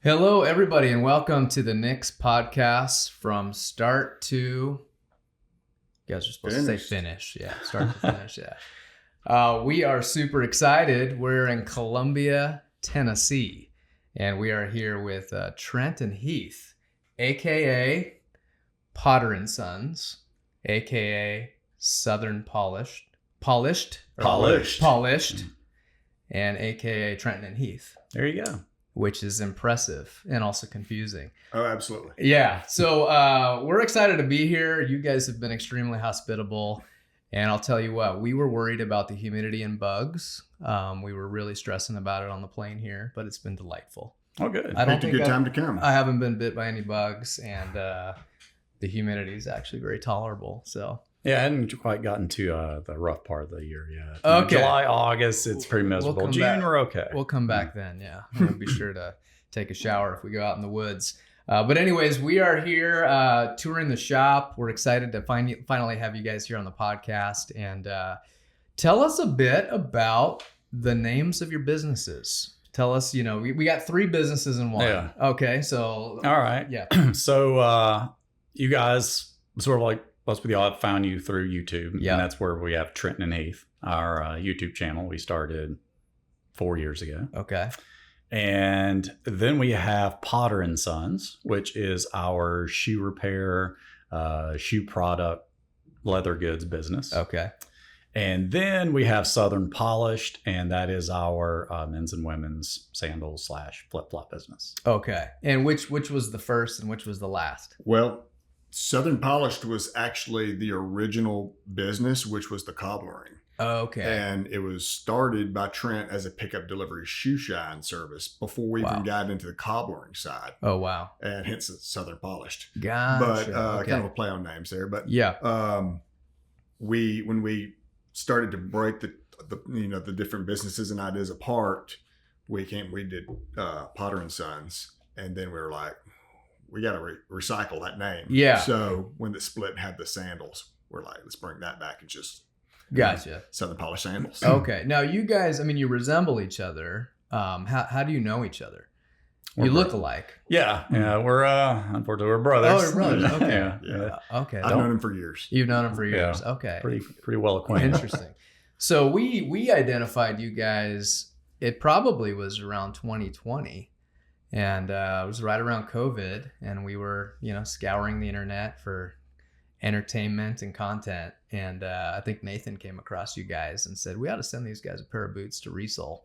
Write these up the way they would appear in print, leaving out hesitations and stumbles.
Hello, everybody, and welcome to the Nick's podcast from start to... You guys are supposed to say finish. Yeah, start to finish, yeah. We are super excited. We're in Columbia, Tennessee, and we are here with Trenton Heath, a.k.a. Potter & Sons, a.k.a. Southern Polished, and a.k.a. Trenton Heath. There you go. Which is impressive and also confusing. Oh, absolutely. Yeah. So we're excited to be here. You guys have been extremely hospitable. And I'll tell you what, we were worried about the humidity and bugs. We were really stressing about it on the plane here, but it's been delightful. Oh, good. I don't think a good time to come. I haven't been bit by any bugs, and the humidity is actually very tolerable. So yeah, I hadn't quite gotten to the rough part of the year yet. Okay. July, August, it's pretty miserable. We'll June, we're okay. We'll come back then, yeah. We'll be sure to take a shower if we go out in the woods. But anyways, we are here touring the shop. We're excited to finally have you guys here on the podcast. And tell us a bit about the names of your businesses. Tell us, we got 3 businesses in one. Yeah. Okay, so. All right. Yeah. So you guys sort of like, let's be honest, found you through YouTube. Yeah. And that's where we have Trenton Heath, our YouTube channel. We started 4 years ago. Okay. And then we have Potter & Sons, which is our shoe repair, shoe product, leather goods business. Okay. And then we have Southern Polished, and that is our men's and women's sandals / flip-flop business. Okay. And which was the first and which was the last? Well, Southern Polished was actually the original business, which was the cobblering. Okay. And it was started by Trent as a pickup delivery shoe shine service before we even got into the cobblering side. Oh, wow. And hence it's Southern Polished. Gotcha. But kind of a play on names there. But yeah. When we started to break the different businesses and ideas apart, we did Potter & Sons, and then we were like, we got to recycle that name. Yeah. So when the split had the sandals, we're like, let's bring that back and just gotcha. Southern Polished sandals. Okay. Now you guys, you resemble each other. How do you know each other? You look alike. Yeah. Yeah. We're unfortunately we're brothers. Oh, you're brothers. Okay. Yeah. Okay. I've known him for years. You've known him for years. Yeah. Okay. Pretty well acquainted. Interesting. So we identified you guys. It probably was around 2020. And it was right around COVID, and we were, scouring the internet for entertainment and content. And I think Nathan came across you guys and said, we ought to send these guys a pair of boots to resole.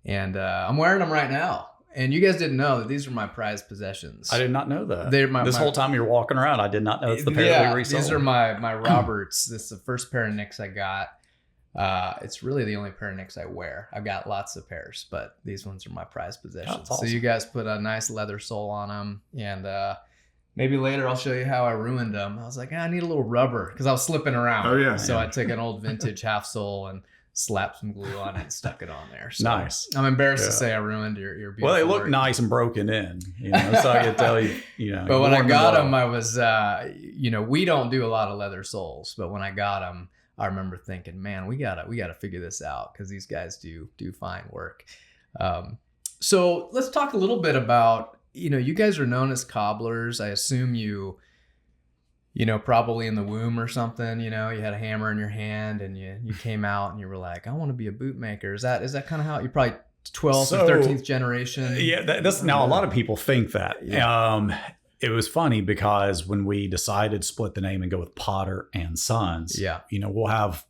And I'm wearing them right now. And you guys didn't know that these are my prized possessions. I did not know that. This whole time you're walking around, I did not know it's the pair that we resold. These are my Roberts. This is the first pair of Nicks I got. It's really the only pair of Nicks I wear. I've got lots of pairs, but these ones are my prized possessions. That's awesome. So you guys put a nice leather sole on them, and maybe later I'll show you how I ruined them. I was like, I need a little rubber because I was slipping around. Oh yeah. So I took an old vintage half sole and slapped some glue on it and stuck it on there. So nice. I'm embarrassed to say I ruined your beautiful Well, they look work. nice and broken in, so I can tell you, But when I got them, I was, we don't do a lot of leather soles, but when I got them, I remember thinking, man, we gotta figure this out because these guys do fine work. So let's talk a little bit about, you guys are known as cobblers. I assume you probably in the womb or something, you had a hammer in your hand and you came out and you were like, I want to be a boot maker. Is that kind of how you're probably 12th or 13th generation? Yeah, that's now a lot of people think that. Yeah. It was funny because when we decided to split the name and go with Potter & Sons, we'll have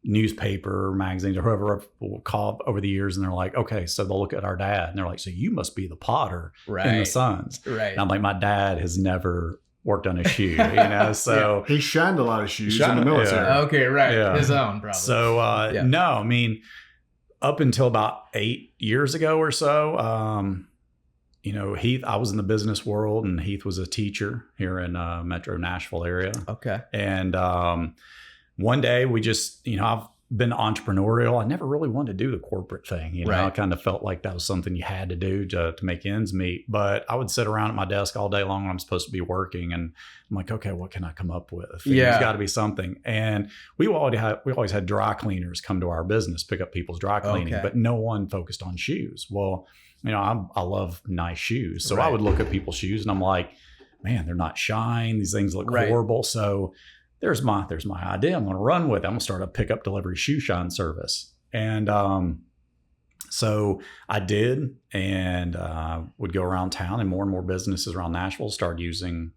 newspaper, magazines, or whoever will call over the years, and they're like, okay, so they'll look at our dad and they're like, so you must be the Potter and the Sons. Right. And I'm like, my dad has never worked on a shoe, so he shined a lot of shoes in the military. Yeah. Okay, right. Yeah. His own, probably. So no, up until about 8 years ago or so, Heath, I was in the business world, and Heath was a teacher here in Metro Nashville area. Okay. And one day we just, I've been entrepreneurial. I never really wanted to do the corporate thing. I kind of felt like that was something you had to do to make ends meet. But I would sit around at my desk all day long when I'm supposed to be working, and I'm like, okay, what can I come up with? There's got to be something. And we always had dry cleaners come to our business, pick up people's dry cleaning, but no one focused on shoes. Well, I love nice shoes. So I Right. would look at people's shoes and I'm like, man, they're not shine. These things look Right. horrible. So there's my idea. I'm going to run with it. I'm going to start a pickup delivery shoe shine service. And so I did, and would go around town, and more businesses around Nashville started using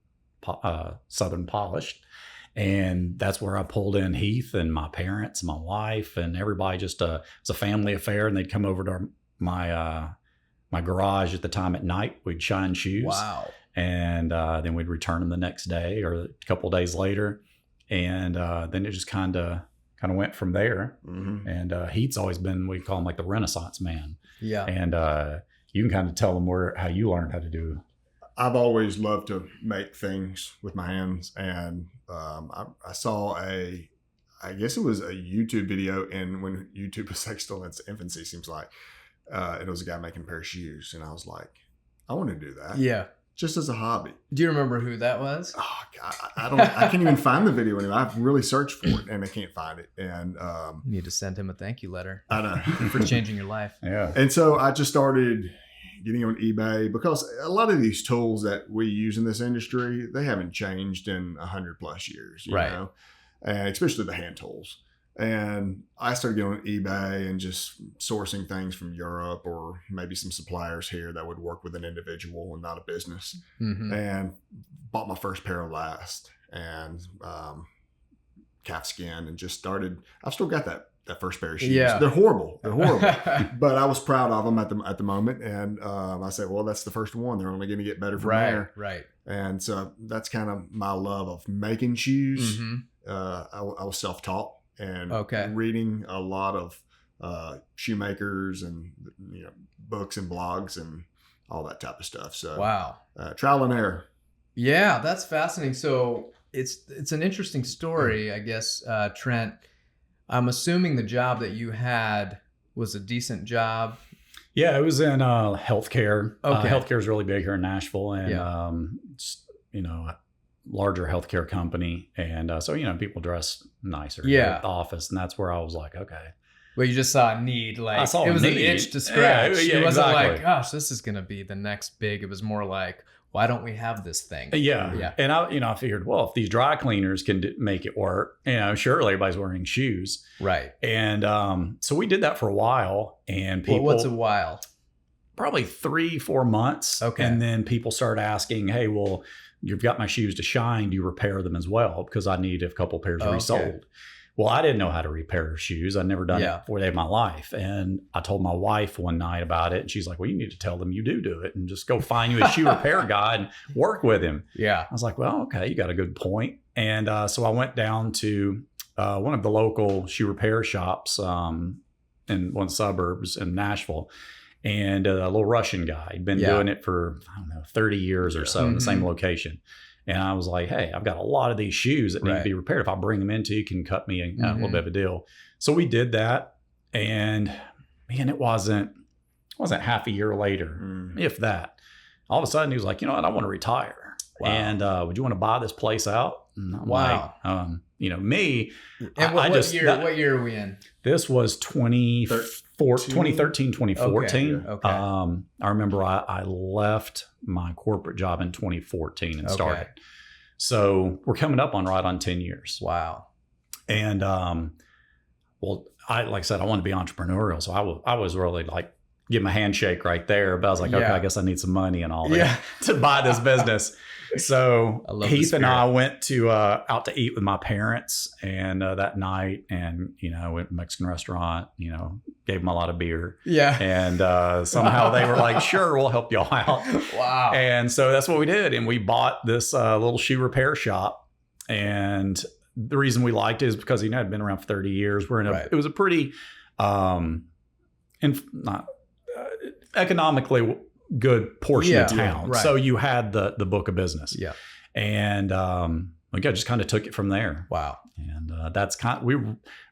Southern Polished. And that's where I pulled in Heath and my parents, my wife, and everybody. Just it's a family affair, and they'd come over to my garage at the time at night. We'd shine shoes. Wow. And then we'd return them the next day or a couple of days later. And then it just kind of went from there. Mm-hmm. And Heath's always been, we call him like the Renaissance man. Yeah. And you can kind of tell them how you learned how to do. I've always loved to make things with my hands. And I saw I guess it was a YouTube video, and when YouTube was like still in its infancy, seems like, it was a guy making a pair of shoes. And I was like, I want to do that. Yeah. Just as a hobby. Do you remember who that was? Oh God, I can't even find the video anymore. I've really searched for it and I can't find it. And You need to send him a thank you letter I know. for changing your life. Yeah. And so I just started getting on eBay, because a lot of these tools that we use in this industry, they haven't changed in 100+ years, you Right. know, and especially the hand tools. And I started getting on eBay and just sourcing things from Europe, or maybe some suppliers here that would work with an individual and not a business. Mm-hmm. And bought my first pair of last and calf skin, and just started. I've still got that first pair of shoes. Yeah. They're horrible. But I was proud of them at the moment. And I said, well, that's the first one. They're only going to get better from there. Right. And so that's kind of my love of making shoes. Mm-hmm. I was self-taught, and Okay. reading a lot of shoemakers and books and blogs and all that type of stuff. So Wow. trial and error. Yeah, that's fascinating. So it's an interesting story, I guess, Trent. I'm assuming the job that you had was a decent job. Yeah, it was in healthcare. Okay. Healthcare is really big here in Nashville, and Yeah. larger healthcare company, and so people dress nicer Yeah. at the office, and that's where I was like, okay, Well, you just saw a need, like I saw it a was need. an itch to scratch. Yeah, It wasn't exactly. like, gosh, this is going to be the next big. It was more like, why don't we have this thing? yeah, Yeah. And I figured, well, if these dry cleaners can make it work, surely everybody's wearing shoes, Right. and so we did that for a while, and Well, people. what's a while? Probably 3-4 months. Okay. And then people started asking, hey, well, you've got my shoes to shine. Do you repair them as well? Because I need a couple pairs Okay. resold. Well, I didn't know how to repair shoes. I'd never done Yeah. it before in my life. And I told my wife one night about it. And she's like, well, you need to tell them you do it, and just go find you a shoe repair guy and work with him. Yeah. I was like, well, okay, you got a good point. And so I went down to one of the local shoe repair shops in one of the suburbs in Nashville. And a little Russian guy. He'd been doing it for, 30 years or so in the same location. And I was like, hey, I've got a lot of these shoes that need to be repaired. If I bring them into you, can cut me a little bit of a deal. So we did that. And man, it wasn't half a year later, if that. All of a sudden he was like, you know what, I want to retire. Wow. And would you want to buy this place out? And I'm Wow. like, me. And what year are we in? This was 2013, 2014. Okay. I remember I left my corporate job in 2014 and started. So we're coming up on 10 years. Wow. And like I said, I wanted to be entrepreneurial. So I was really like, give him a handshake right there. But I was like, okay, I guess I need some money and all that to buy this business. So Heath and I went to out to eat with my parents, and that night, and went to a Mexican restaurant. Gave them a lot of beer. Yeah. And somehow they were like, "Sure, we'll help y'all out." Wow. And so that's what we did, and we bought this little shoe repair shop. And the reason we liked it is because it had been around for 30 years. We're in it was a pretty, economically good portion of town. So you had the book of business. Yeah. And we just kind of took it from there. Wow. And that's we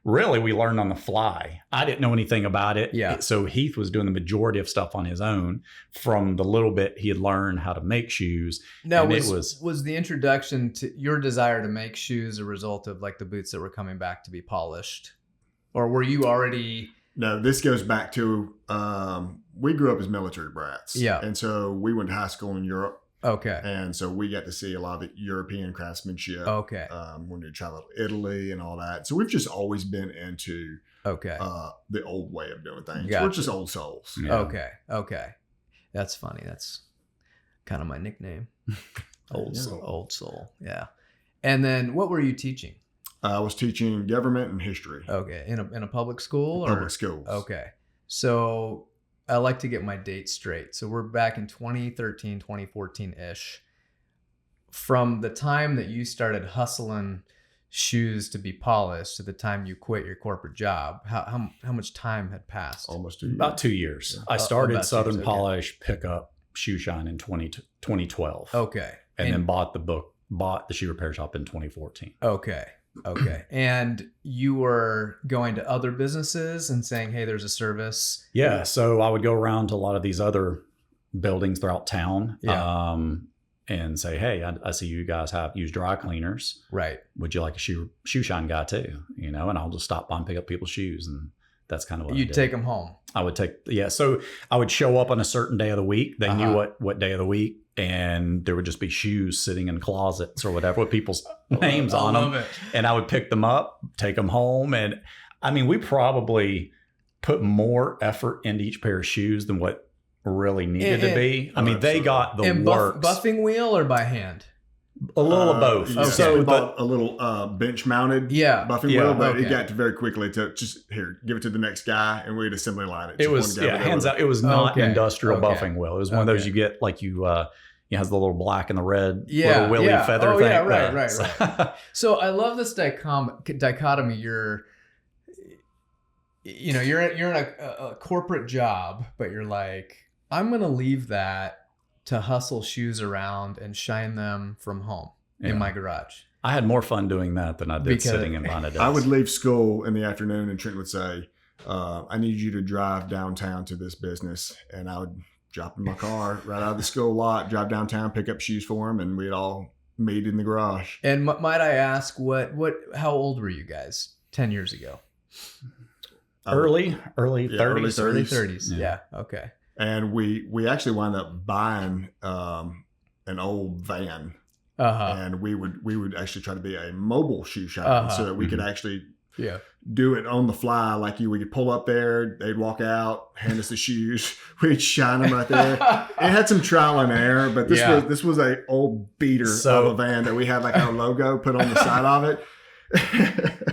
learned on the fly. I didn't know anything about it. Yeah. So Heath was doing the majority of stuff on his own from the little bit he had learned how to make shoes. Now, and was the introduction to your desire to make shoes a result of like the boots that were coming back to be polished? Or were you already No, this goes back to we grew up as military brats. Yeah. And so we went to high school in Europe. Okay. And so we got to see a lot of the European craftsmanship. Okay. When we traveled to Italy and all that. So we've just always been into the old way of doing things. Gotcha. We're just old souls. Yeah. Okay. That's funny. That's kind of my nickname. Old soul. Yeah. And then what were you teaching? I was teaching government and history. Okay. In a public school or public schools. Okay. So I like to get my dates straight. So we're back in 2013, 2014-ish. From the time that you started hustling shoes to be polished to the time you quit your corporate job, how much time had passed? Almost 2 years. About 2 years. I started Southern Polish Pickup Shoe Shine in 2012. Okay. And then bought the shoe repair shop in 2014. Okay. And you were going to other businesses and saying, hey, there's a service. Yeah. So I would go around to a lot of these other buildings throughout town. Yeah. And say, hey, I see you guys use dry cleaners. Right. Would you like a shoe shine guy too? And I'll just stop by and pick up people's shoes. And that's kind of what you'd take them home. I would so I would show up on a certain day of the week. They knew what day of the week. And there would just be shoes sitting in closets or whatever with people's names on them. It. And I would pick them up, take them home. And I mean, we probably put more effort into each pair of shoes than what really needed to be. I mean, they got the works. Buffing wheel or by hand? A little of both. Yeah. So we bought a little bench mounted buffing wheel, but it got to very quickly to just give it to the next guy, and we'd assembly line it. It was hands out. It was not an industrial buffing wheel. It was one of those you get like it has the little black and the red little willy feather thing. Yeah, right. So I love this dichotomy. You're in a corporate job, but you're like, I'm going to leave that to hustle shoes around and shine them from home in my garage. I had more fun doing that than I did sitting in behind a desk. I would leave school in the afternoon and Trent would say, I need you to drive downtown to this business. And I would drop in my car right out of the school lot, drive downtown, pick up shoes for him, and we'd all meet in the garage. And might I ask, how old were you guys 10 years ago? Early 30s. Early 30s. Early 30s. Yeah. Okay. And we actually wound up buying an old van. And we would actually try to be a mobile shoe shop so that we could actually do it on the fly. Like we could pull up there, they'd walk out, hand us the shoes, we'd shine them right there. It had some trial and error, but this was a old beater of a van that we had like our logo put on the side of it.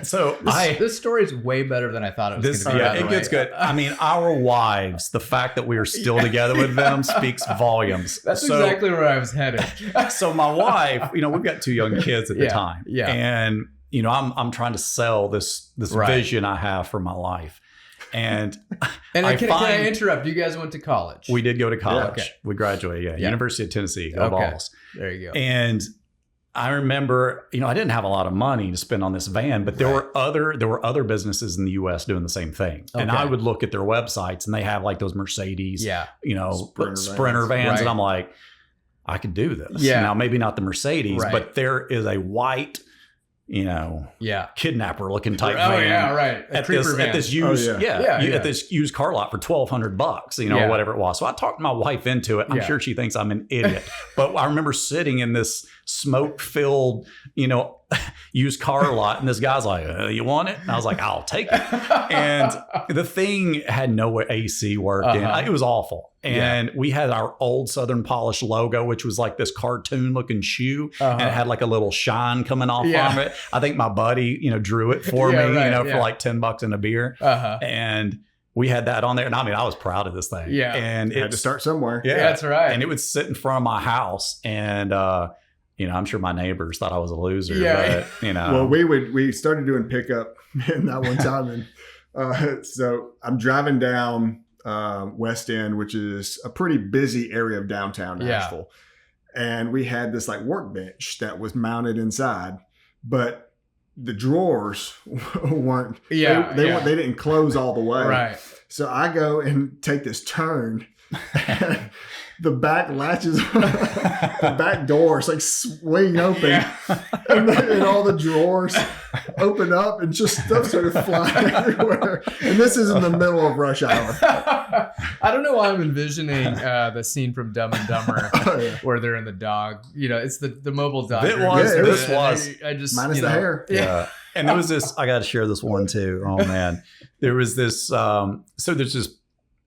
So this story is way better than I thought it was going to be. Yeah, it gets good. I mean, our wives, the fact that we are still together with them speaks volumes. That's exactly where I was headed. So my wife, we've got 2 young kids at the time. Yeah. And, I'm trying to sell this vision I have for my life. And can I interrupt? You guys went to college. We did go to college. Yeah, okay. We graduated. Yeah. University of Tennessee. Go Balls. There you go. And I remember, I didn't have a lot of money to spend on this van, but there were other businesses in the U.S. doing the same thing. Okay. And I would look at their websites, and they have like those Mercedes, Sprinter vans, right. And I'm like, I could do this. Yeah. Now maybe not the Mercedes, but there is a white, kidnapper looking type van. Oh yeah, right. At this used car lot for $1,200, whatever it was. So I talked my wife into it. I'm sure she thinks I'm an idiot, but I remember sitting in this smoke-filled, used car lot, and this guy's like, "You want it?" And I was like, "I'll take it." And the thing had no AC working. It was awful. And we had our old Southern Polish logo, which was like this cartoon-looking shoe, and it had like a little shine coming off of it. I think my buddy, drew it for me, for like $10 and a beer. And we had that on there. And I mean, I was proud of this thing. Yeah. And it had to start somewhere. Yeah, that's right. And it would sit in front of my house. And, I'm sure my neighbors thought I was a loser. Yeah. But, Well, we started doing pickup in that one time. And so I'm driving down West End, which is a pretty busy area of downtown Nashville. And we had this like workbench that was mounted inside, but the drawers weren't, they didn't close all the way. Right. So I go and take this turn. The back latches, the back doors like swing open, and all the drawers opened up and just stuff started flying everywhere. And this is in the middle of rush hour. I don't know why I'm envisioning the scene from Dumb and Dumber where they're in the dog. You know, it's the mobile dog. It was. Yeah, this was. I just Minus the hair. Yeah. And there was this, I got to share this one too. Oh man. There was this, so there's this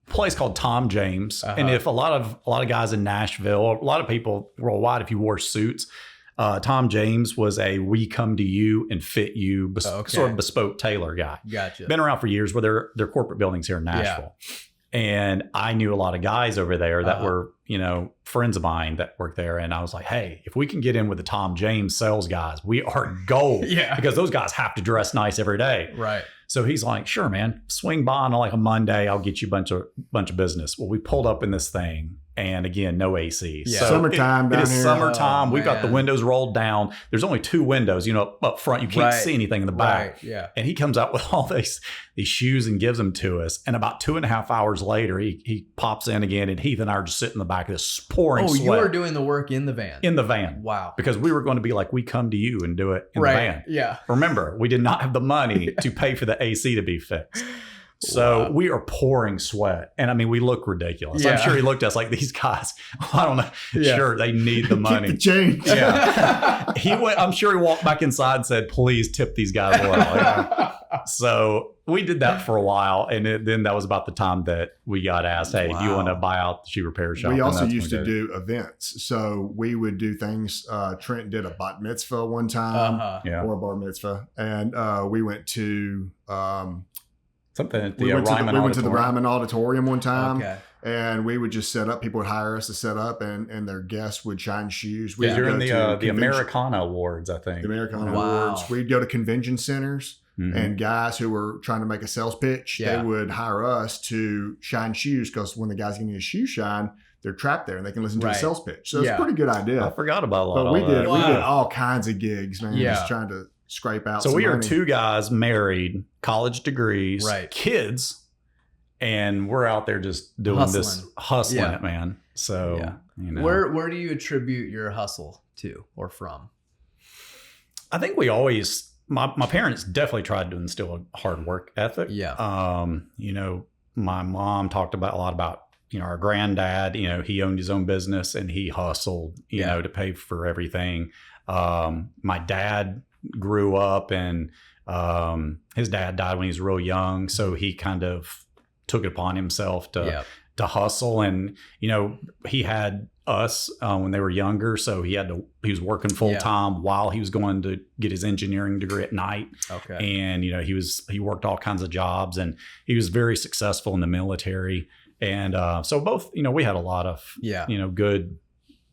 place called Tom James. And if a lot of guys in Nashville, a lot of people worldwide, if you wore suits, Tom James was a we come to you and fit you sort of bespoke tailor guy. Gotcha. Been around for years where they're corporate buildings here in Nashville. And I knew a lot of guys over there that were, you know, friends of mine that worked there. And I was like, hey, if we can get in with the Tom James sales guys, we are gold. Because those guys have to dress nice every day. Right. So he's like, sure, man, swing by on like a Monday. I'll get you a bunch of business. Well, we pulled up in this thing. And again, no AC. Yeah. So summertime down it is here. summertime. Oh, We've got the windows rolled down. There's only 2 windows, you know, up front. You can't see anything in the back. Right. Yeah. And he comes out with all these shoes and gives them to us. And about 2.5 hours later, he pops in again. And Heath and I are just sitting in the back of this pouring sweat. You were doing the work in the van. In the van. Wow. Because we were going to be like, we come to you and do it in the van. Yeah. Remember, we did not have the money to pay for the AC to be fixed. So we are pouring sweat. And I mean, we look ridiculous. Yeah. I'm sure he looked at us like, these guys, I don't know. Sure, they need the money. Keep the change. Yeah. I'm sure he walked back inside and said, please tip these guys well. So we did that for a while. And then that was about the time that we got asked, hey, do you want to buy out the shoe repair shop? We also used to do events. So we would do things. Trent did a bat mitzvah one time or a bar mitzvah. And we went to... something at the we went Ryman to the Ryman Auditorium one time, Okay. and we would just set up. People would hire us to set up, and their guests would shine shoes. You're in the Americana Awards, I think. The Americana Awards. We'd go to convention centers, and guys who were trying to make a sales pitch, they would hire us to shine shoes because when the guys getting a shoe shine, they're trapped there and they can listen to a sales pitch. So it's a pretty good idea. I forgot about a lot but of we that. did. We did all kinds of gigs, man. Just trying to scrape out. So some we are money. 2 guys married, college degrees, Right. kids, and we're out there just doing hustling it, man. So you know, where do you attribute your hustle to or from? I think we always my parents definitely tried to instill a hard work ethic. Yeah. You know, my mom talked a lot about, you know, our granddad, you know, he owned his own business and he hustled, you know, to pay for everything. My dad grew up and his dad died when he was real young. So he kind of took it upon himself to hustle. And, you know, he had us when they were younger. So he was working full time while he was going to get his engineering degree at night. Okay. And, you know, he worked all kinds of jobs and he was very successful in the military. And so both, you know, we had a lot of, you know, good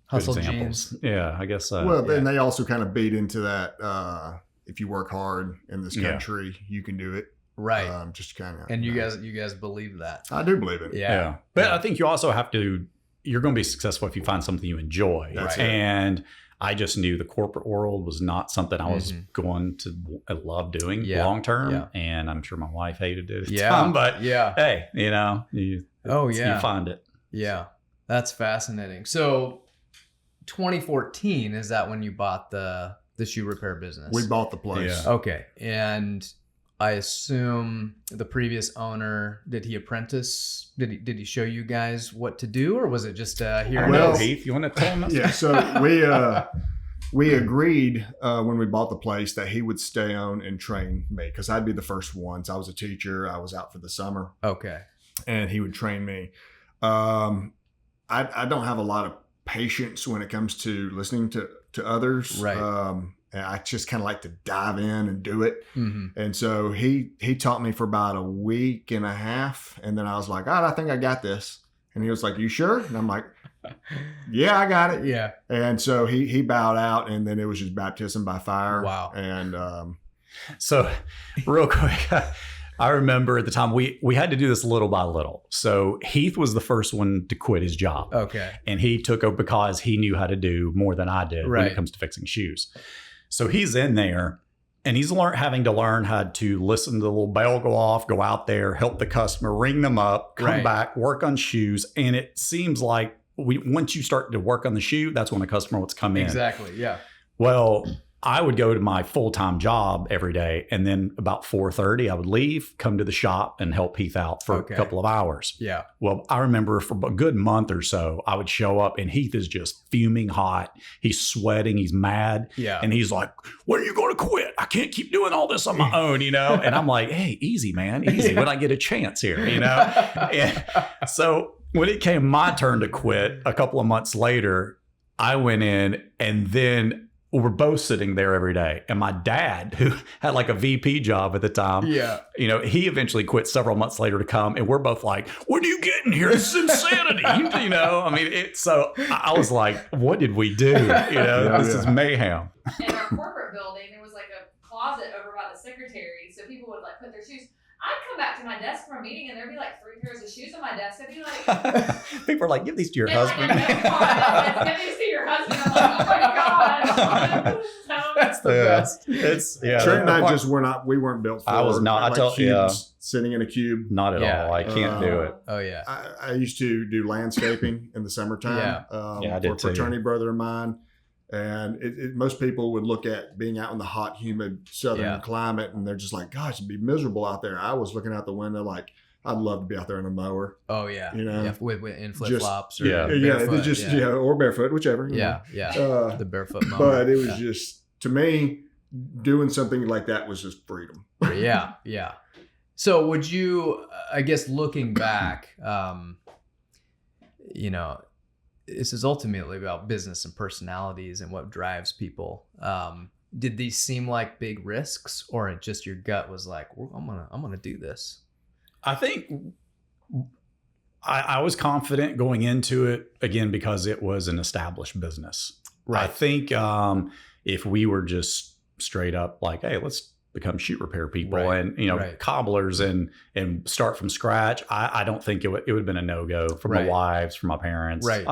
hustle examples. genes. Yeah, I guess so. Well, and they also kind of beat into that. If you work hard in this country, you can do it. Right. Just kind of. And you guys believe that. I do believe it. Yeah. But I think you also have to, you're going to be successful if you find something you enjoy. That's and I just knew the corporate world was not something I was going to love doing long term. Yeah. And I'm sure my wife hated it at the time. But hey, you know, you find it. Yeah. That's fascinating. So 2014, is that when you bought the shoe repair business? We bought the place. Yeah. Okay. And I assume the previous owner, did he apprentice? Did he show you guys what to do, or was it just here? Well, Heath, you want to tell him? Yeah. So we agreed when we bought the place that he would stay on and train me because I'd be the first one. So I was a teacher. I was out for the summer. Okay. And he would train me. I don't have a lot of patience when it comes to listening to others. Right. And I just kind of like to dive in and do it. Mm-hmm. And so he taught me for about a week and a half. And then I was like, I think I got this. And he was like, you sure? And I'm like, yeah, I got it. Yeah. And so he bowed out and then it was just baptism by fire. Wow. And so real quick, I remember at the time we had to do this little by little. So Heath was the first one to quit his job. Okay. And he took over because he knew how to do more than I did when it comes to fixing shoes. So he's in there and he's having to learn how to listen to the little bell go off, go out there, help the customer, ring them up, come back, work on shoes. And it seems like once you start to work on the shoe, that's when the customer wants to come in. Exactly. Yeah. Well, I would go to my full-time job every day, and then about 4:30, I would leave, come to the shop, and help Heath out for a couple of hours. Yeah. Well, I remember for a good month or so, I would show up, and Heath is just fuming hot. He's sweating. He's mad. Yeah. And he's like, "When are you going to quit? I can't keep doing all this on my own, you know?" And I'm like, "Hey, easy, man, easy. When I get a chance here, you know?" And so when it came my turn to quit a couple of months later, I went in, and then we're both sitting there every day. And my dad, who had like a VP job at the time, you know, he eventually quit several months later to come. And we're both like, "When are you getting here? This is insanity." You know, I mean, so I was like, what did we do? You know, this is mayhem. In our corporate building, there was like a closet over by the secretary. So people would like put their shoes. I'd come back to my desk from a meeting and there'd be like 3 pairs of shoes on my desk. I'd be like, people are like, "Give these to your husband." Like, give these to your husband. I'm like, "Oh my God." That's the best. It's Trent and I just we weren't built for. I was not. Like I told cubes, sitting in a cube. Not at all. I can't do it. Oh yeah. I used to do landscaping in the summertime. I did for a too. fraternity brother of mine. And most people would look at being out in the hot, humid southern climate, and they're just like, "Gosh, it'd be miserable out there." I was looking out the window like, I'd love to be out there in a mower. Oh yeah, you know, with in flip flops or barefoot, or barefoot, whichever. The barefoot mower. But it was just, to me, doing something like that was just freedom. Yeah. So would you, I guess, looking back, you know, this is ultimately about business and personalities and what drives people. Did these seem like big risks, or it just your gut was like, I'm gonna do this? I think I was confident going into it, again, because it was an established business. Right. I think if we were just straight up like, "Hey, let's become shoe repair people and, you know, cobblers and start from scratch," I don't think it would have been a no-go from my wives, from my parents. Right.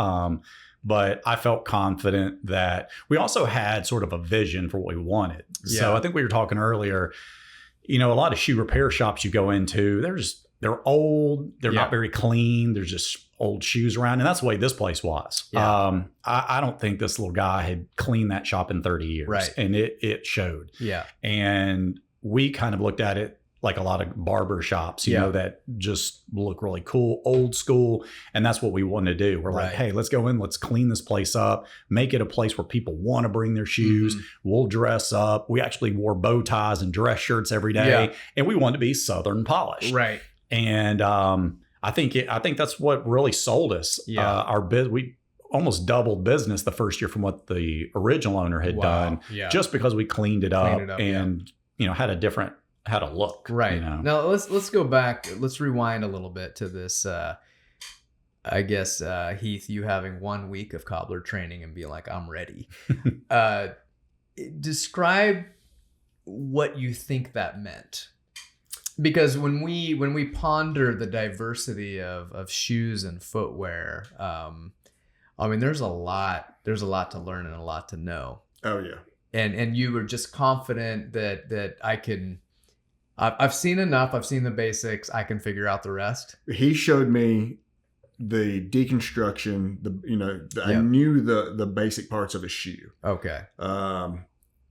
But I felt confident that we also had sort of a vision for what we wanted. So I think we were talking earlier, you know, a lot of shoe repair shops you go into, they're old, they're not very clean, there's just old shoes around, and that's the way this place was. I don't think this little guy had cleaned that shop in 30 years, and it showed. And we kind of looked at it like a lot of barber shops, you know, that just look really cool, old school. And that's what we wanted to do. We're like, "Hey, let's go in, let's clean this place up, make it a place where people want to bring their shoes. We'll dress up." We actually wore bow ties and dress shirts every day. And we wanted to be Southern polished. Right. And I think that's what really sold us. We almost doubled business the first year from what the original owner had done, just because we cleaned it up and, you know, had a look. Right. You know? Now let's go back. Let's rewind a little bit to this. I guess Heath, you having 1 week of cobbler training and being like, "I'm ready." Describe what you think that meant. Because when we ponder the diversity of shoes and footwear, I mean, there's a lot to learn and a lot to know. Oh yeah. And you were just confident that I've seen enough. I've seen the basics. I can figure out the rest. He showed me the deconstruction. I knew the basic parts of a shoe. Okay.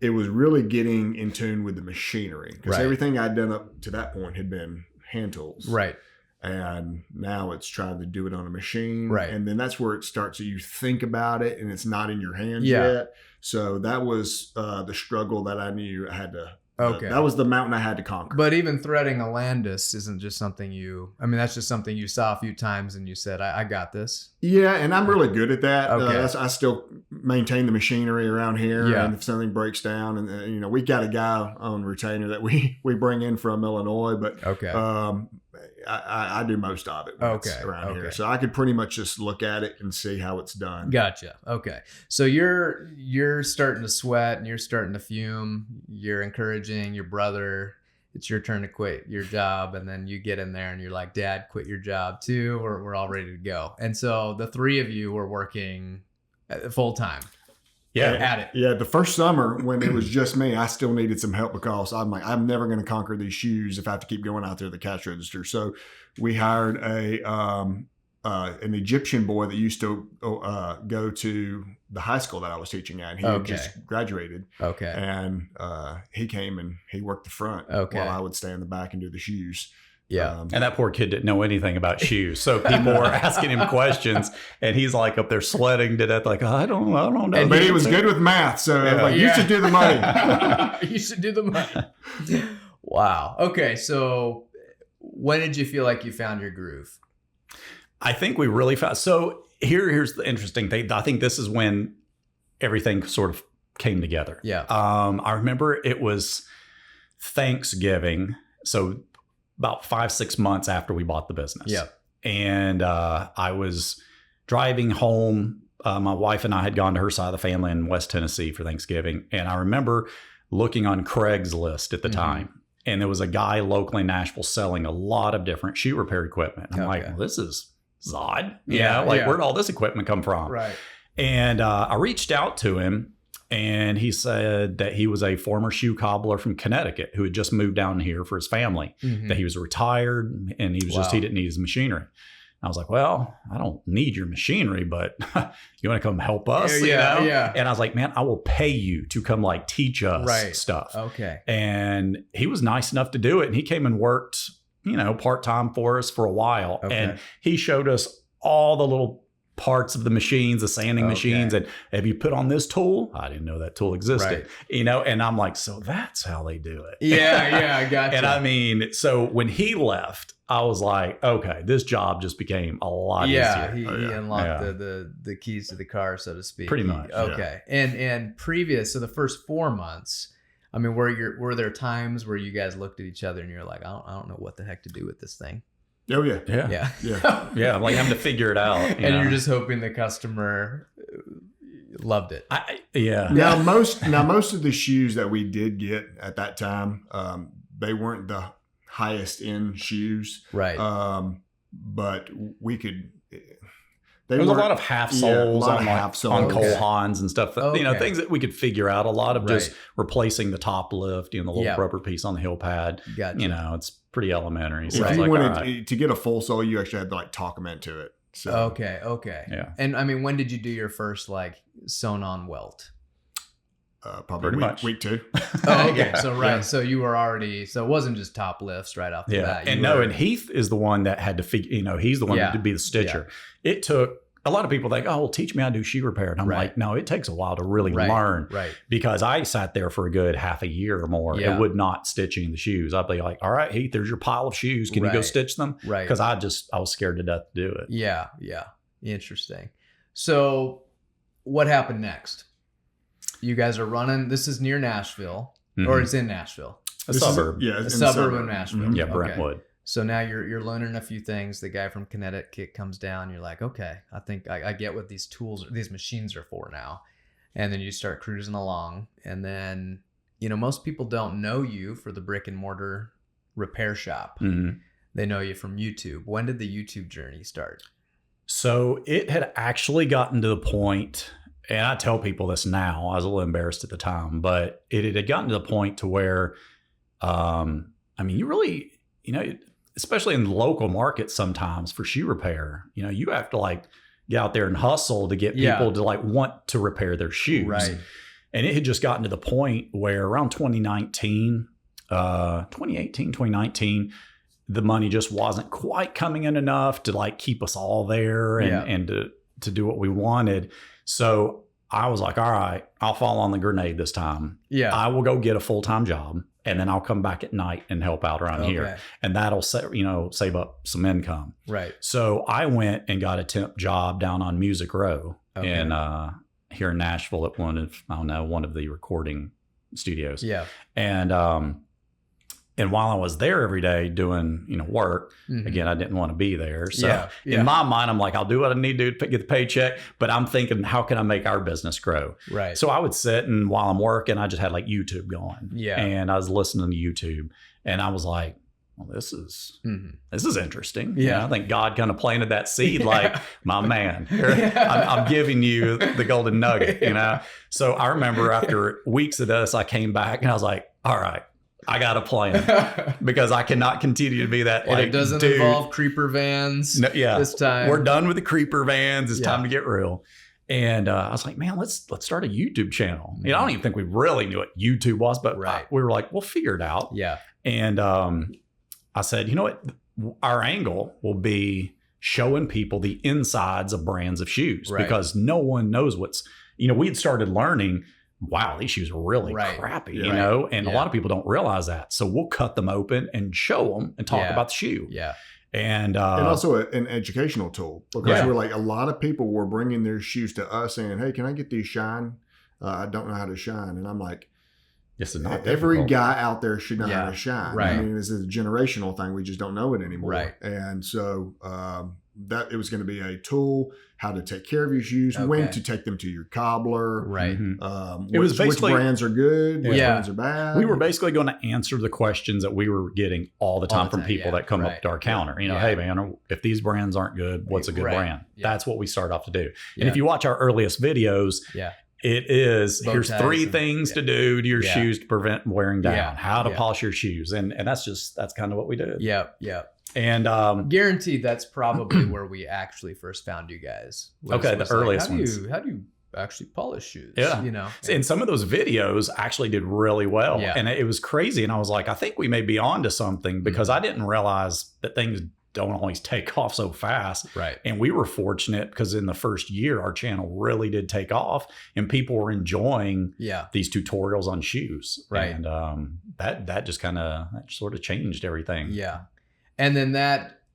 It was really getting in tune with the machinery, because everything I'd done up to that point had been hand tools. Right. And now it's trying to do it on a machine. Right. And then that's where it starts. You think about it and it's not in your hands yet. So that was the struggle that I knew I had to. That was the mountain I had to conquer. But even threading a Landis isn't just something that's just something you saw a few times and you said, I got this. Yeah, and I'm really good at that. Okay. I still maintain the machinery around here. Yeah. And if something breaks down, and we got a guy on retainer that we bring in from Illinois, but I do most of it when it's around here. So I could pretty much just look at it and see how it's done. Gotcha. Okay. So you're starting to sweat and you're starting to fume. You're encouraging your brother. It's your turn to quit your job. And then you get in there and you're like, "Dad, quit your job too. We're all ready to go." And so the three of you were working full time. At it. Yeah, the first summer when it was just me, I still needed some help, because I'm like, I'm never going to conquer these shoes if I have to keep going out there to the cash register. So we hired a an Egyptian boy that used to go to the high school that I was teaching at. And he had just graduated. Okay. And he came and he worked the front while I would stay in the back and do the shoes. Yeah. And that poor kid didn't know anything about shoes. So people were asking him questions and he's like up there sweating to death, like, I don't know. But he was good with math. So you should do the money. You should do the money. Wow. Okay. So when did you feel like you found your groove? I think we really found. So here's the interesting thing. I think this is when everything sort of came together. Yeah. I remember it was Thanksgiving. So about 5-6 months after we bought the business. Yeah. And I was driving home. My wife and I had gone to her side of the family in West Tennessee for Thanksgiving. And I remember looking on Craigslist at the time. And there was a guy locally in Nashville selling a lot of different shoe repair equipment. I'm like, well, this is odd. Where'd all this equipment come from? Right. And I reached out to him. And he said that he was a former shoe cobbler from Connecticut who had just moved down here for his family, that he was retired and he was he didn't need his machinery. I was like, well, I don't need your machinery, but you want to come help us? Yeah. And I was like, man, I will pay you to come like teach us stuff. Okay. And he was nice enough to do it. And he came and worked, part-time for us for a while. Okay. And he showed us all the little parts of the machines, the sanding machines. And have you put on this tool? I didn't know that tool existed, and I'm like, so that's how they do it. Yeah. I got you. And I mean, so when he left, I was like, okay, this job just became a lot easier. He unlocked the keys to the car, so to speak. Pretty much. Okay. And previous, so the first 4 months, I mean, were there times where you guys looked at each other and you're like, I don't know what the heck to do with this thing? Oh yeah. Yeah. I'm like having to figure it out. And you're just hoping the customer loved it. Now most of the shoes that we did get at that time, they weren't the highest end shoes. Right. But we could. There was a lot of half soles on Cole Haans and stuff. Things that we could figure out. A lot of just replacing the top lift, the little rubber piece on the heel pad. Gotcha. It's pretty elementary. So if you wanted to get a full sole, you actually had to talk them into it. So okay. Yeah. And I mean, when did you do your first sewn on welt? Probably week 2. Oh, okay. So you were already, so it wasn't just top lifts right off the bat. And Heath is the one that had to figure, he's the one to be the stitcher. Yeah. It took, a lot of people think, oh, well, teach me how to do shoe repair. And I'm like, no, it takes a while to really learn. Right. Because I sat there for a good half a year or more and would not stitching the shoes. I'd be like, all right, Heath, there's your pile of shoes. Can you go stitch them? Right. Because I was scared to death to do it. Yeah. Interesting. So what happened next? You guys are running, this is near Nashville, or it's in Nashville. A suburb. A suburb of Nashville. Mm-hmm. Yeah, Brentwood. Okay. So now you're learning a few things. The guy from Connecticut comes down. You're like, okay, I think I get what these machines are for now. And then you start cruising along. And then, most people don't know you for the brick and mortar repair shop. Mm-hmm. They know you from YouTube. When did the YouTube journey start? So it had actually gotten to the point, and I tell people this now, I was a little embarrassed at the time, but it had gotten to the point to where, you really, especially in the local market sometimes for shoe repair, you have to get out there and hustle to get people to want to repair their shoes. Right. And it had just gotten to the point where around 2018, 2019, the money just wasn't quite coming in enough to keep us all there and to do what we wanted. So I was like, all right, I'll fall on the grenade this time. Yeah. I will go get a full-time job and then I'll come back at night and help out around here. And that'll save up some income. Right. So I went and got a temp job down on Music Row in here in Nashville at one of the recording studios. Yeah. And while I was there every day doing, work, again, I didn't want to be there. So in my mind, I'm like, I'll do what I need to do to get the paycheck. But I'm thinking, how can I make our business grow? Right. So I would sit and while I'm working, I just had YouTube going. Yeah. And I was listening to YouTube and I was like, well, this is interesting. Yeah. I think God kind of planted that seed my man, I'm giving you the golden nugget, So I remember after weeks of this, I came back and I was like, all right, I got a plan because I cannot continue to be that. And like, it doesn't dude, involve creeper vans. No, yeah, this time we're done with the creeper vans. It's Yeah. time to get real. And I was like, man, let's start a YouTube channel. You know, I don't even think we really knew what YouTube was, but Right. we were like, we'll figure it out. Yeah. And I said, you know what? Our angle will be showing people the insides of brands of shoes Right. because no one knows what's, you know, we had started learning, wow, these shoes are really Right. crappy, Yeah. you know, and a Yeah. lot of people don't realize that. So we'll cut them open and show them and talk Yeah. about the shoe. Yeah. And also an educational tool because Yeah. we're like a lot of people were bringing their shoes to us saying, "Hey, can I get these shine? I don't know how to shine." And I'm like, this is not every difficult. guy out there should know Yeah. how to shine. Right. I mean, this is a generational thing. We just don't know it anymore. Right. And so that it was going to be a tool, how to take care of your shoes, when Okay. to take them to your cobbler. Right. Mhm. It was Which basically- brands are good, which Yeah. brands are bad. We were basically going to answer the questions that we were getting all the time from people yeah, that come right. up to our counter. You know, Yeah. hey man, if these brands aren't good, what's a good Right. brand? Yeah. That's what we start off to do. Yeah. And if you watch our earliest videos, Yeah. it is Bow here's ties 3 and- things yeah. to do to your Yeah. shoes to prevent wearing down, Yeah. how to Yeah. polish your shoes. And that's kind of what we did. Yep. Yep. And Guaranteed that's probably where we actually first found you guys. Okay, the earliest how ones. How do you actually polish shoes? Yeah. You know? and some of those videos actually did really well. Yeah. And it was crazy. And I was like, I think we may be on to something because I didn't realize that things don't always take off so fast. Right. And we were fortunate because in the first year, our channel really did take off and people were enjoying Yeah. these tutorials on shoes. Right. And that just that sort of changed everything. Yeah. And then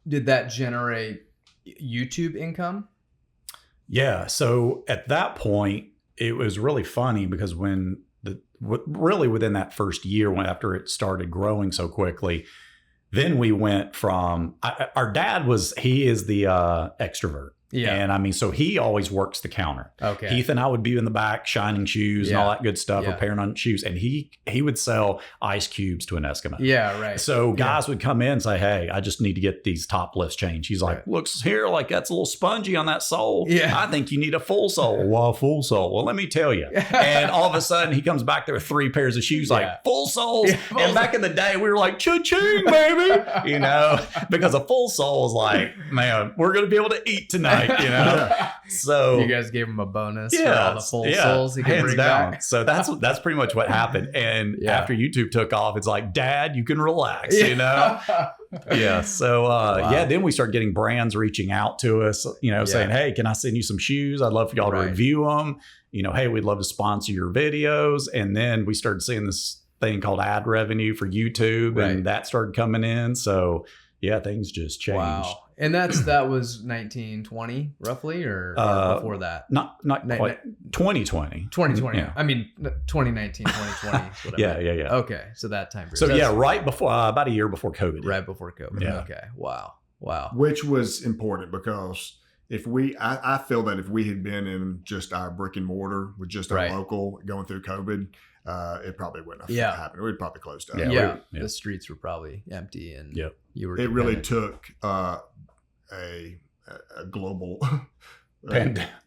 did that generate YouTube income? Yeah. So at that point, it was really funny because really within that first year, after it started growing so quickly, then we went from our dad he is the extrovert. Yeah. And I mean, so he always works the counter. Okay. Heath and I would be in the back shining shoes and Yeah. all that good stuff, Yeah. repairing on shoes. And he would sell ice cubes to an Eskimo. Yeah. Right. So guys would come in and say, hey, I just need to get these top lifts changed. He's like, Right. looks here like that's a little spongy on that sole. Yeah. I think you need a full sole. Well, full sole. Well, let me tell you. And all of a sudden he comes back there with 3 pairs of shoes, Yeah. like full soles. Yeah, full And back in the day, we were like, cha-ching, baby. You know, because a full sole is like, man, we're going to be able to eat tonight, you know? So you guys gave him a bonus for all the full souls he could hands bring down. back. So that's pretty much what happened. And Yeah. after YouTube took off, it's like, Dad, you can relax, you know? Yeah. So Wow. then we start getting brands reaching out to us, you know, saying, hey, can I send you some shoes? I'd love for y'all to Right. review them. You know, hey, we'd love to sponsor your videos. And then we started seeing this thing called ad revenue for YouTube, Right. and that started coming in. So yeah, things just changed. Wow. And that was 1920 roughly or before that? Not quite 2020. 2020. Yeah. I mean 2019, 2020. Whatever. Yeah. Okay. So that time period. So That's yeah, right before about a year before COVID. right before COVID. Yeah. Okay. Wow. Which was important because I feel that if we had been in just our brick and mortar with just our Right. local going through COVID, it probably wouldn't have Yeah. happened. We'd probably closed up. Yeah. Yeah. The streets were probably empty and Yep. you were It really dependent. took a global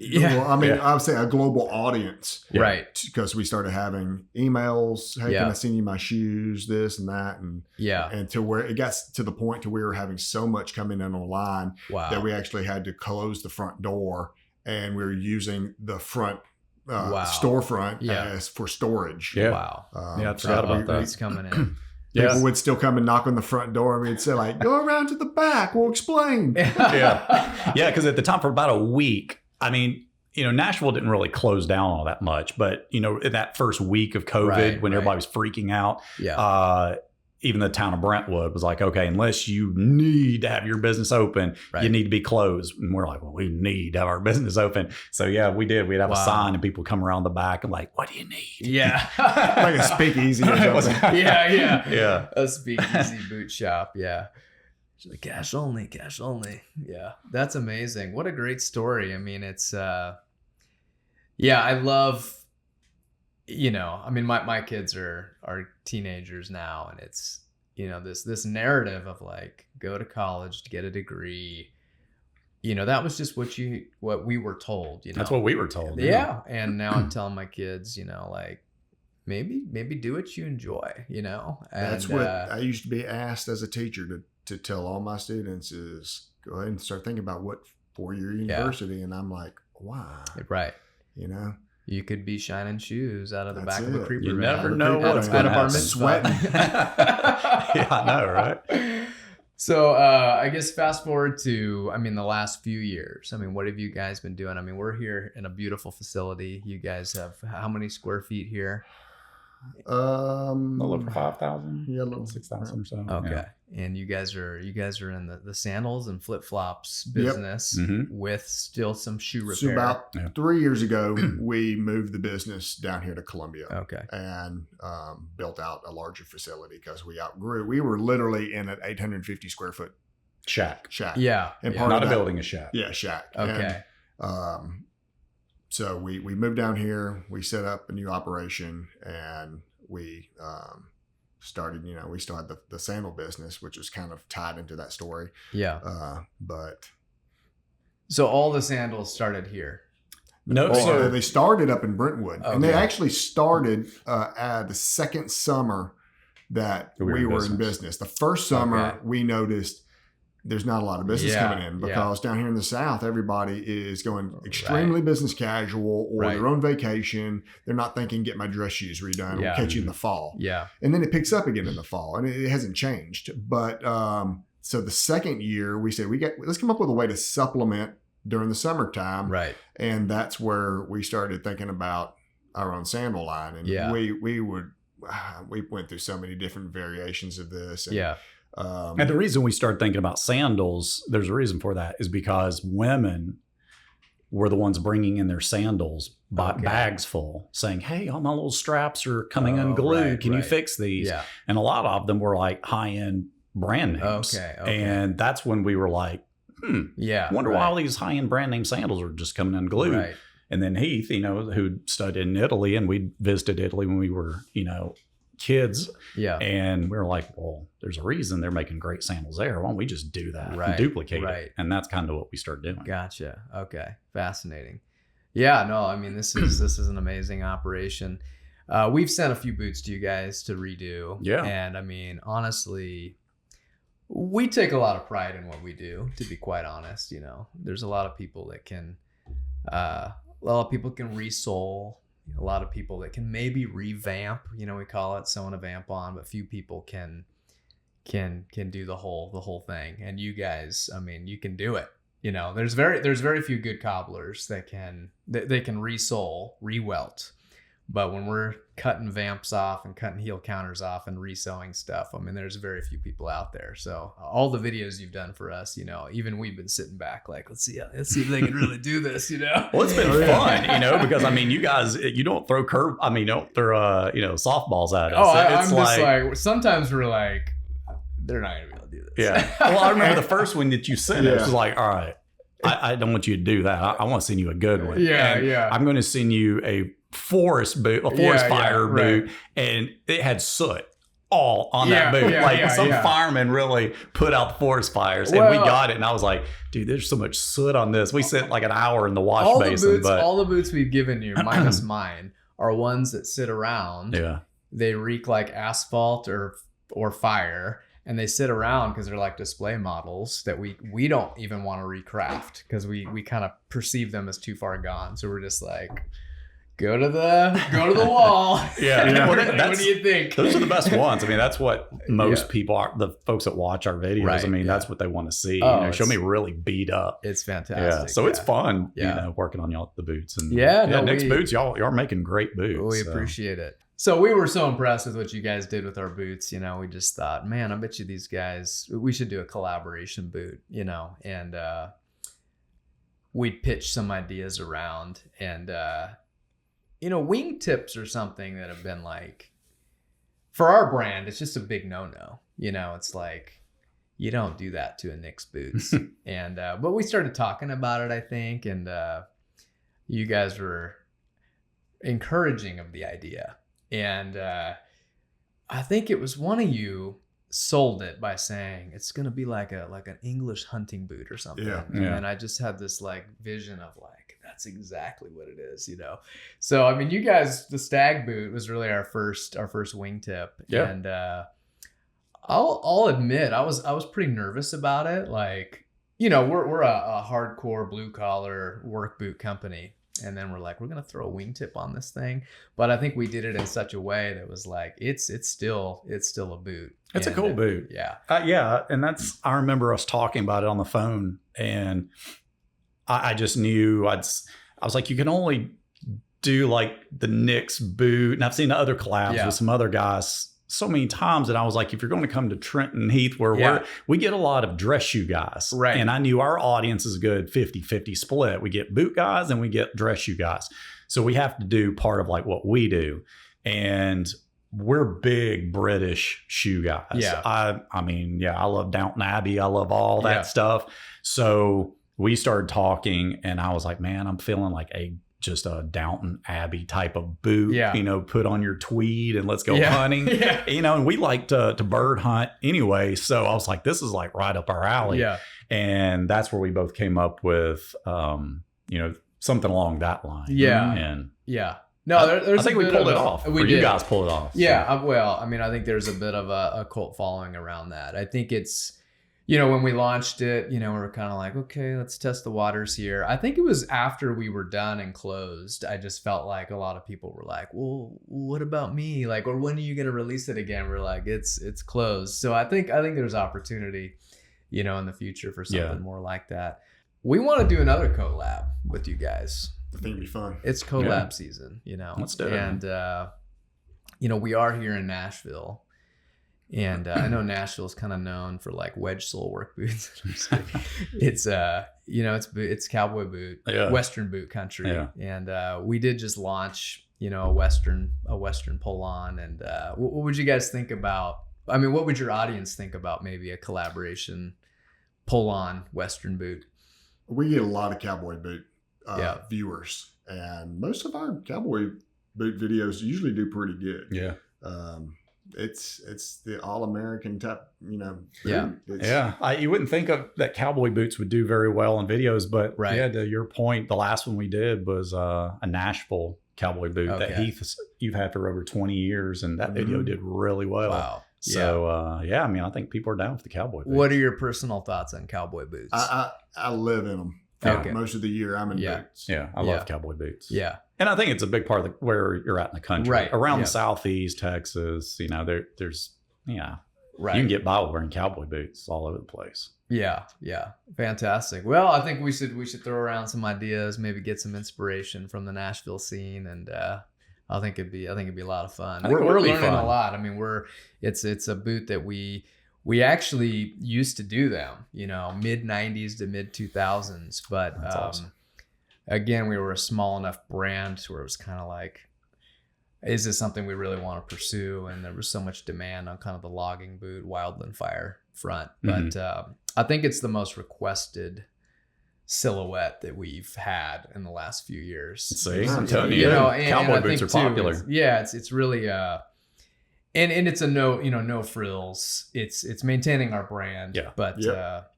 Yeah. Well, I mean, Yeah. I would say a global audience. Yeah. Right. Because we started having emails. Hey, Yeah. can I send you my shoes? This and that, Yeah. and to where it got to the point to where we were having so much coming in online Wow. that we actually had to close the front door, and we were using the front Wow. storefront Yeah. as for storage. Yeah. Wow. Yeah, I forgot about that. It's coming in. Yeah. People would still come and knock on the front door, and we'd say like, "Go around to the back. We'll explain." Yeah. Yeah, because at the time for about a week, I mean, you know, Nashville didn't really close down all that much, but you know, in that first week of COVID, Right, when right. everybody was freaking out, Yeah. even the town of Brentwood was like, okay, unless you need to have your business open, Right. you need to be closed. And we're like, well, we need to have our business open. So yeah, we did. We'd have Wow. a sign and people come around the back and like, what do you need? Yeah. Like a speakeasy or something. Yeah. Yeah. A speakeasy boot shop. Yeah. She's like, cash only, cash only. Yeah. That's amazing. What a great story. I mean, it's, yeah, I love, you know, I mean, my kids are teenagers now, and it's, you know, this narrative of like, go to college to get a degree. You know, that was just what we were told, you know. That's what we were told. Yeah. And now I'm telling my kids, you know, like, maybe do what you enjoy, you know. And That's what I used to be asked as a teacher to tell all my students is go ahead and start thinking about what 4-year university. And I'm like, why? Right. You know, you could be shining shoes out of the back of a creeper. You van. never know what's Out going of to our happen. Sweating. Yeah, I know, right? So I guess fast forward to, I mean, the last few years. I mean, what have you guys been doing? I mean, we're here in a beautiful facility. You guys have how many square feet here? A little over 5,000. Yeah, a little 6,000 or so. Okay. Yeah. And you guys are in the sandals and flip flops business with still some shoe repair. So about 3 years ago, we moved the business down here to Columbia. Okay. And built out a larger facility because we outgrew. We were literally in an 850 square foot Shack. Yeah. And yeah. part Not of a that, building, a shack. Yeah, shack. Okay. And, so we moved down here. We set up a new operation, and we started. You know, we still had the sandal business, which was kind of tied into that story. Yeah. But So all the sandals started here. No, so they started up in Brentwood, and they Okay. actually started at the second summer that we were in business. The first summer we noticed there's not a lot of business coming in because down here in the South, everybody is going extremely business casual or their own vacation. They're not thinking, get my dress shoes redone. We'll catch you in the fall. Yeah. And then it picks up again in the fall, and it hasn't changed. But so the second year we said, let's come up with a way to supplement during the summertime. Right. And that's where we started thinking about our own sandal line. And we went through so many different variations of this. And, and the reason we started thinking about sandals, there's a reason for that, is because women were the ones bringing in their sandals, bags full, saying, hey, all my little straps are coming unglued. Can you fix these? Yeah. And a lot of them were like high-end brand names. Okay. And that's when we were like, wonder why all these high-end brand name sandals are just coming unglued. Right. And then Heath, you know, who studied in Italy, and we visited Italy when we were, you know, kids. Yeah. And we were like, well, there's a reason they're making great sandals there. Why don't we just do that and duplicate it? And that's kind of what we started doing. Gotcha. Okay. Fascinating. Yeah, no, I mean, this is an amazing operation. We've sent a few boots to you guys to redo. Yeah. And I mean, honestly, we take a lot of pride in what we do, to be quite honest. You know, there's a lot of people that can, resole. A lot of people that can maybe revamp, you know, we call it sewing a vamp on, but few people can do the whole thing. And you guys, I mean, you can do it. You know, there's very few good cobblers that can resole, rewelt. But when we're cutting vamps off and cutting heel counters off and resewing stuff, I mean, there's very few people out there. So all the videos you've done for us, you know, even we've been sitting back like, let's see if they can really do this, you know. Well, it's been fun, you know, because I mean, you guys, you don't throw softballs at us. I'm just like, sometimes we're like, they're not gonna be able to do this. Yeah. Well, I remember the first one that you sent us was like, all right, I don't want you to do that. I want to send you a good one. Yeah. I'm going to send you a forest fire boot, and it had soot all on that boot. Some firemen really put out the forest fires, and we got it. And I was like, dude, there's so much soot on this. We spent like an hour in the wash basin. All the boots we've given you, minus mine, are ones that sit around. Yeah. They reek like asphalt or fire. And they sit around because they're like display models that we don't even want to recraft because we kind of perceive them as too far gone. So we're just like, go to the wall. Yeah. What do you think? Those are the best ones. I mean, that's what most people are. The folks that watch our videos. Right. I mean, that's what they want to see. Show me really beat up. It's fantastic. Yeah. So it's fun. You know, working on the boots and Nick's boots. Y'all are making great boots. We appreciate it. So we were so impressed with what you guys did with our boots. You know, we just thought, man, I bet you these guys, we should do a collaboration boot, you know, and we'd pitch some ideas around. And, you know, wingtips are something that have been like, for our brand, it's just a big no-no. You know, it's like, you don't do that to a Nick's boots. And, but we started talking about it, I think. And you guys were encouraging of the idea. And I think it was one of you sold it by saying it's gonna be like an English hunting boot or something. Yeah. And I just had this like vision of like that's exactly what it is, you know? So, I mean, you guys, the stag boot was really our first wingtip. Yeah. And, I'll admit, I was pretty nervous about it. Like, you know, we're a hardcore blue collar work boot company. And then we're like, we're going to throw a wingtip on this thing. But I think we did it in such a way that was like, it's still a boot. It's a cool boot. Yeah. Yeah. And I remember us talking about it on the phone, and I just knew I was like, you can only do like the Knicks boot. And I've seen other collabs with some other guys so many times. And I was like, if you're going to come to Trenton Heath, where we get a lot of dress shoe guys. Right. And I knew our audience is a good 50-50 split. We get boot guys and we get dress shoe guys. So we have to do part of like what we do. And we're big British shoe guys. Yeah. I mean, I love Downton Abbey. I love all that stuff. So we started talking, and I was like, man, I'm feeling like just a Downton Abbey type of boot, you know, put on your tweed and let's go hunting, you know, and we like to bird hunt anyway. So I was like, this is like right up our alley. Yeah. And that's where we both came up with, you know, something along that line. Yeah. And no, I think we pulled it off. You guys pulled it off. Yeah. So. Well, I mean, I think there's a bit of a cult following around that. I think it's, you know, when we launched it, you know, we were kind of like, okay, let's test the waters here. I think it was after we were done and closed. I just felt like a lot of people were like, well, what about me? Like, or when are you going to release it again? We're like, it's closed. So I think there's opportunity, you know, in the future for something more like that. We want to do another collab with you guys. I think it'd be fun. It's collab season, you know. Let's do it. And, you know, we are here in Nashville. And I know Nashville's kind of known for like wedge sole work boots. It's you know, it's cowboy boot, Western boot country. Yeah. And we did just launch, you know, a Western pull on. And what would you guys think about? I mean, what would your audience think about maybe a collaboration pull on Western boot? We get a lot of cowboy boot viewers, and most of our cowboy boot videos usually do pretty good. Yeah. It's the all-American type, you know. Boot. You wouldn't think of that cowboy boots would do very well in videos, but to your point, the last one we did was a Nashville cowboy boot that Heath you've had for over 20 years, and that video did really well. Wow. So I mean, I think people are down with the cowboy boots. What are your personal thoughts on cowboy boots? I live in them. Most of the year I'm in boots. Yeah, I love cowboy boots. Yeah. And I think it's a big part of where you're at in the country. Right. Around the Southeast, Texas, you know, there's you can get by with wearing cowboy boots all over the place. Yeah. Fantastic. Well, I think we should throw around some ideas, maybe get some inspiration from the Nashville scene, and I think it'd be a lot of fun. We're learning a lot. I mean, it's a boot that we actually used to do them, you know, mid 90s to mid 2000s, but that's awesome. Again, we were a small enough brand where it was kind of like, is this something we really want to pursue? And there was so much demand on kind of the logging boot, wildland fire front. But I think it's the most requested silhouette that we've had in the last few years. See, I'm telling you, cowboy boots are popular. It's really and it's a no frills. It's maintaining our brand, but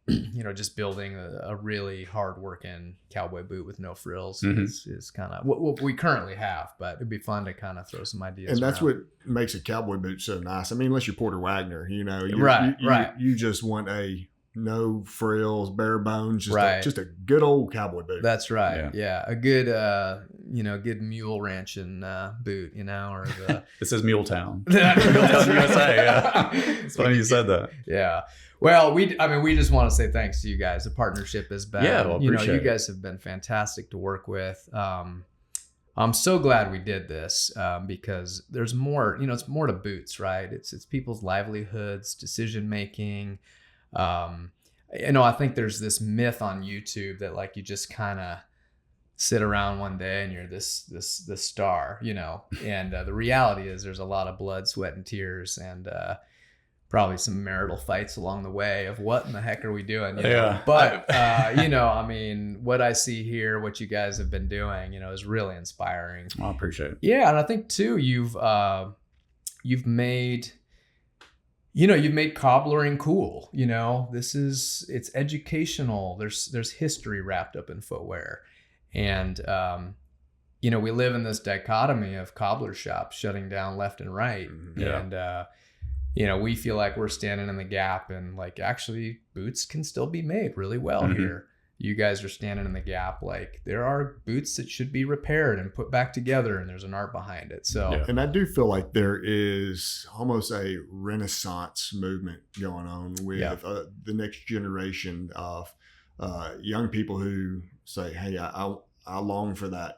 you know, just building a really hardworking cowboy boot with no frills is kind of what we currently have. But it'd be fun to kind of throw some ideas. And that's what makes a cowboy boot so nice. I mean, unless you're Porter Wagner, you know, you just want a no frills, bare bones, just a good old cowboy boot. That's right. Yeah. A good, good mule ranching boot, you know, or the... It says Muletown. Muletown, USA. Yeah. It's funny you said that. Yeah. Well, we just want to say thanks to you guys. The partnership has been, you guys have been fantastic to work with. I'm so glad we did this because there's more, it's more to boots, right? It's people's livelihoods, decision-making. I think there's this myth on YouTube that like you just kind of sit around one day and you're this star, you know, and the reality is there's a lot of blood, sweat, and tears, and probably some marital fights along the way of what in the heck are we doing? You know? But I mean, what I see here, what you guys have been doing, is really inspiring. I appreciate it. Yeah, and I think too, you've made cobblering cool. It's educational. There's history wrapped up in footwear. And, we live in this dichotomy of cobbler shops shutting down left and right. Yeah. And, we feel like we're standing in the gap, and like actually boots can still be made really well here. You guys are standing in the gap. Like there are boots that should be repaired and put back together, and there's an art behind it. So, and I do feel like there is almost a renaissance movement going on with the next generation of young people who say, hey, I long for that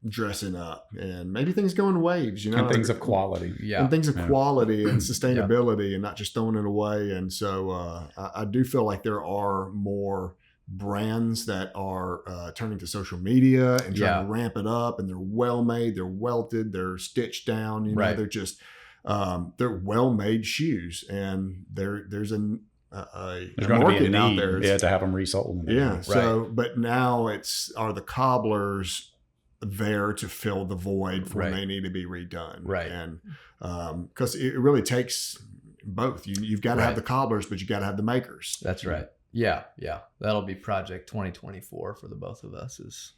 dressing up, and maybe things go in waves, and things of quality. And things of quality and sustainability and not just throwing it away. And so I do feel like there are more brands that are turning to social media and trying to ramp it up, and they're well made, they're welted, they're stitched down, they're just they're well made shoes, and there's a going to be a out need there to have them resold. So but now are the cobblers there to fill the void for when they need to be redone, and because it really takes both. You've got to have the cobblers, but you got to have the makers. That's right. Yeah. That'll be project 2024 for the both of us, is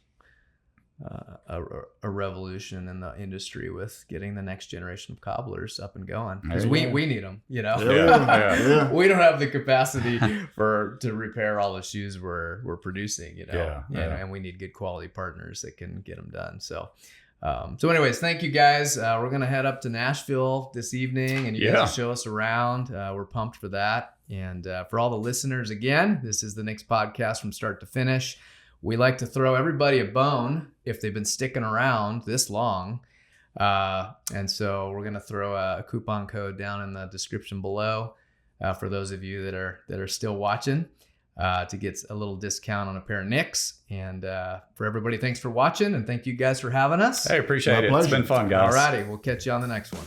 a revolution in the industry with getting the next generation of cobblers up and going, because we need them. We don't have the capacity to repair all the shoes we're producing. And we need good quality partners that can get them done. So anyways, thank you guys. We're gonna head up to Nashville this evening, and you guys will show us around. We're pumped for that. And for all the listeners, again, this is the Nick's podcast from start to finish. We like to throw everybody a bone if they've been sticking around this long. And so we're going to throw a coupon code down in the description below for those of you that are still watching to get a little discount on a pair of Nick's. And for everybody, thanks for watching, and thank you guys for having us. Hey, appreciate it. It's been fun, guys. All righty. We'll catch you on the next one.